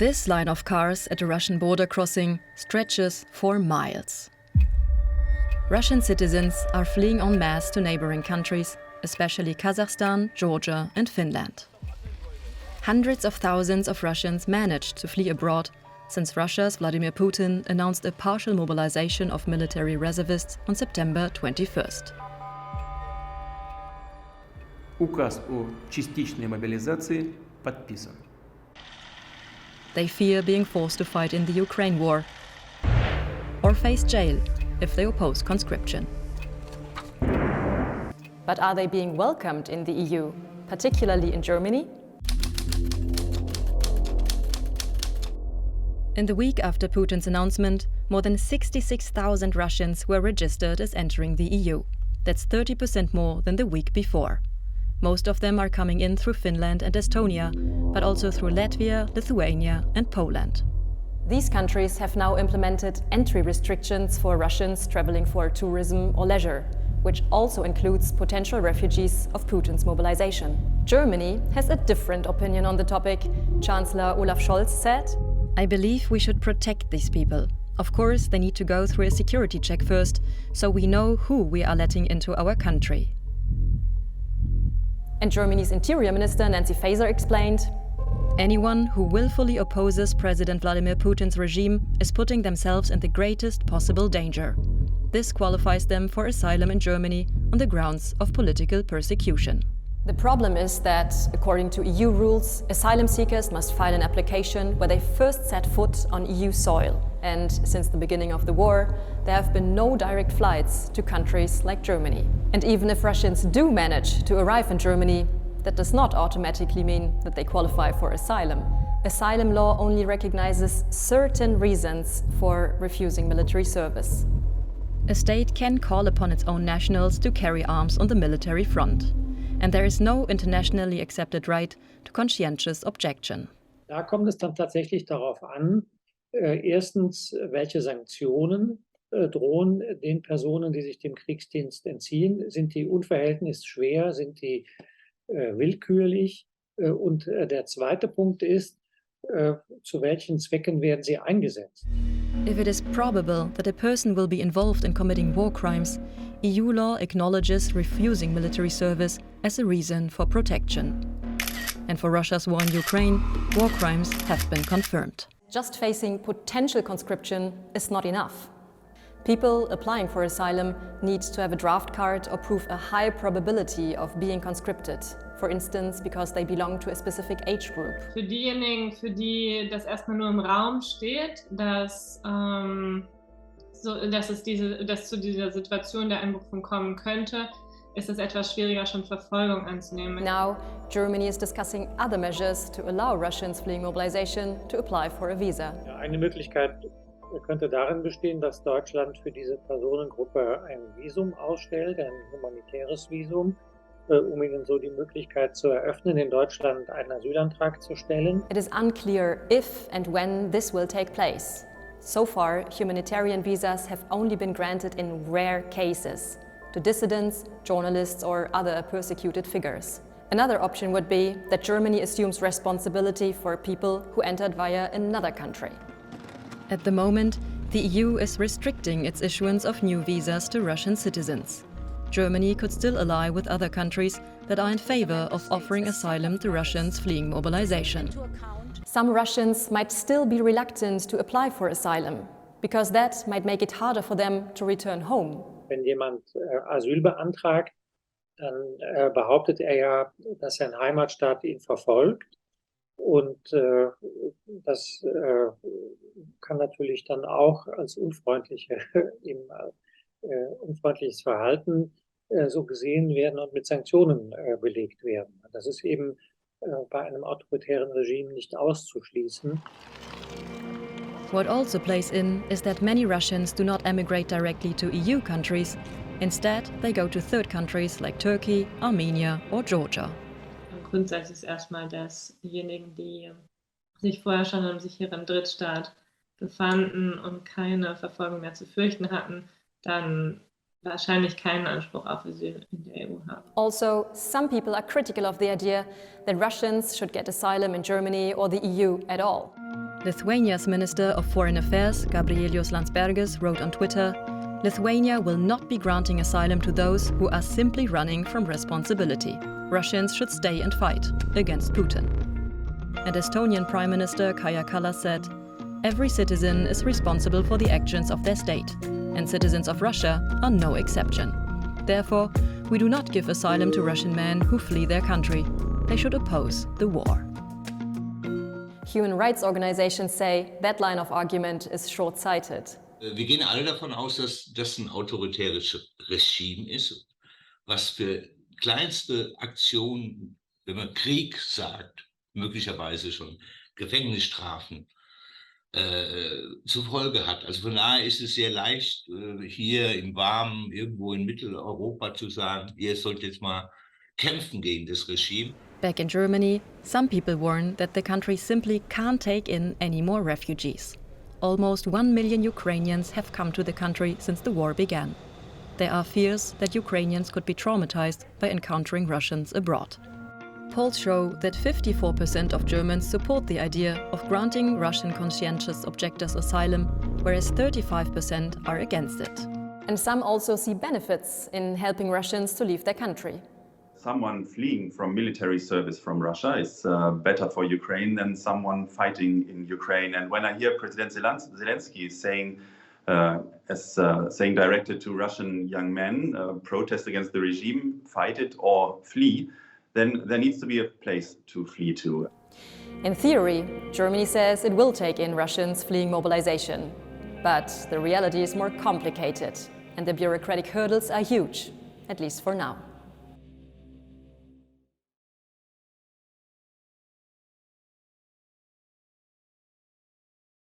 This line of cars at a Russian border crossing stretches for miles. Russian citizens are fleeing en masse to neighboring countries, especially Kazakhstan, Georgia and Finland. Hundreds of thousands of Russians managed to flee abroad since Russia's Vladimir Putin announced a partial mobilization of military reservists on September 21st. Указ о частичной мобилизации подписан. They fear being forced to fight in the Ukraine war or face jail if they oppose conscription. But are they being welcomed in the EU, particularly in Germany? In the week after Putin's announcement, more than 66,000 Russians were registered as entering the EU. That's 30% more than the week before. Most of them are coming in through Finland and Estonia, but also through Latvia, Lithuania and Poland. These countries have now implemented entry restrictions for Russians traveling for tourism or leisure, which also includes potential refugees of Putin's mobilization. Germany has a different opinion on the topic. Chancellor Olaf Scholz said, "I believe we should protect these people. Of course, they need to go through a security check first, so we know who we are letting into our country." And Germany's Interior Minister Nancy Faeser explained, "Anyone who willfully opposes President Vladimir Putin's regime is putting themselves in the greatest possible danger. This qualifies them for asylum in Germany on the grounds of political persecution." The problem is that, according to EU rules, asylum seekers must file an application where they first set foot on EU soil. And since the beginning of the war, there have been no direct flights to countries like Germany. And even if Russians do manage to arrive in Germany, that does not automatically mean that they qualify for asylum. Asylum law only recognizes certain reasons for refusing military service. A state can call upon its own nationals to carry arms on the military front. And there is no internationally accepted right to conscientious objection. Da kommt es dann tatsächlich darauf an, erstens, welche Sanktionen drohen den Personen, die sich dem Kriegsdienst entziehen. Sind die unverhältnisschwer, sind die willkürlich? Und der zweite Punkt ist, zu welchen Zwecken werden sie eingesetzt? If it is probable that a person will be involved in committing war crimes, EU law acknowledges refusing military service as a reason for protection. And for Russia's war in Ukraine, war crimes have been confirmed. Just facing potential conscription is not enough. People applying for asylum need to have a draft card or prove a high probability of being conscripted. For instance, because they belong to a specific age group. Für diejenigen, für die das erstmal nur im Raum steht, dass zu dieser Situation der Einberufung kommen könnte, ist es etwas schwieriger, schon Verfolgung anzunehmen. Now, Germany is discussing other measures to allow Russians fleeing mobilization to apply for a visa. Ja, eine Möglichkeit könnte darin bestehen, dass Deutschland für diese Personengruppe ein Visum ausstellt, ein humanitäres Visum, um ihnen so die Möglichkeit zu eröffnen, in Deutschland einen Asylantrag zu stellen. It is unclear if and when this will take place. So far, humanitarian visas have only been granted in rare cases to dissidents, journalists or other persecuted figures. Another option would be that Germany assumes responsibility for people who entered via another country. At the moment, the EU is restricting its issuance of new visas to Russian citizens. Germany could still ally with other countries that are in favor of offering asylum to Russians fleeing mobilization. Some Russians might still be reluctant to apply for asylum, because that might make it harder for them to return home. Wenn jemand Asyl beantragt, dann behauptet er ja, dass sein Heimatstaat ihn verfolgt. Und das kann natürlich dann auch als unfreundliches Verhalten so gesehen werden und mit Sanktionen belegt werden. Das ist eben bei einem autoritären Regime nicht auszuschließen. What also plays in is that many Russians do not emigrate directly to EU countries. Instead, they go to third countries like Turkey, Armenia or Georgia. Grundsätzlich ist erstmal, dass diejenigen, die sich vorher schon in einem sicheren Drittstaat befanden und keine Verfolgung mehr zu fürchten hatten, dann wahrscheinlich keinen Anspruch auf Asyl in der EU haben. Also, some people are critical of the idea that Russians should get asylum in Germany or the EU at all. Lithuania's Minister of Foreign Affairs, Gabrielius Landsbergis, wrote on Twitter, "Lithuania will not be granting asylum to those who are simply running from responsibility. Russians should stay and fight against Putin." And Estonian Prime Minister Kaja Kallas said, "Every citizen is responsible for the actions of their state, and citizens of Russia are no exception. Therefore, we do not give asylum to Russian men who flee their country. They should oppose the war." Human rights organizations say that line of argument is short-sighted. Wir gehen alle davon aus, dass das ein autoritäres Regime ist, was für kleinste Aktionen, wenn man Krieg sagt, möglicherweise schon Gefängnisstrafen zur Folge hat. Also von daher ist es sehr leicht, hier im Warmen, irgendwo in Mitteleuropa zu sagen, ihr sollt jetzt mal kämpfen gegen das Regime. Back in Germany, some people warn that the country simply can't take in any more refugees. Almost 1 million Ukrainians have come to the country since the war began. There are fears that Ukrainians could be traumatized by encountering Russians abroad. Polls show that 54% of Germans support the idea of granting Russian conscientious objectors asylum, whereas 35% are against it. And some also see benefits in helping Russians to leave their country. Someone fleeing from military service from Russia is better for Ukraine than someone fighting in Ukraine. And when I hear President Zelensky saying directed to Russian young men, protest against the regime, fight it or flee, then there needs to be a place to flee to. In theory, Germany says it will take in Russians fleeing mobilization. But the reality is more complicated, and the bureaucratic hurdles are huge, at least for now.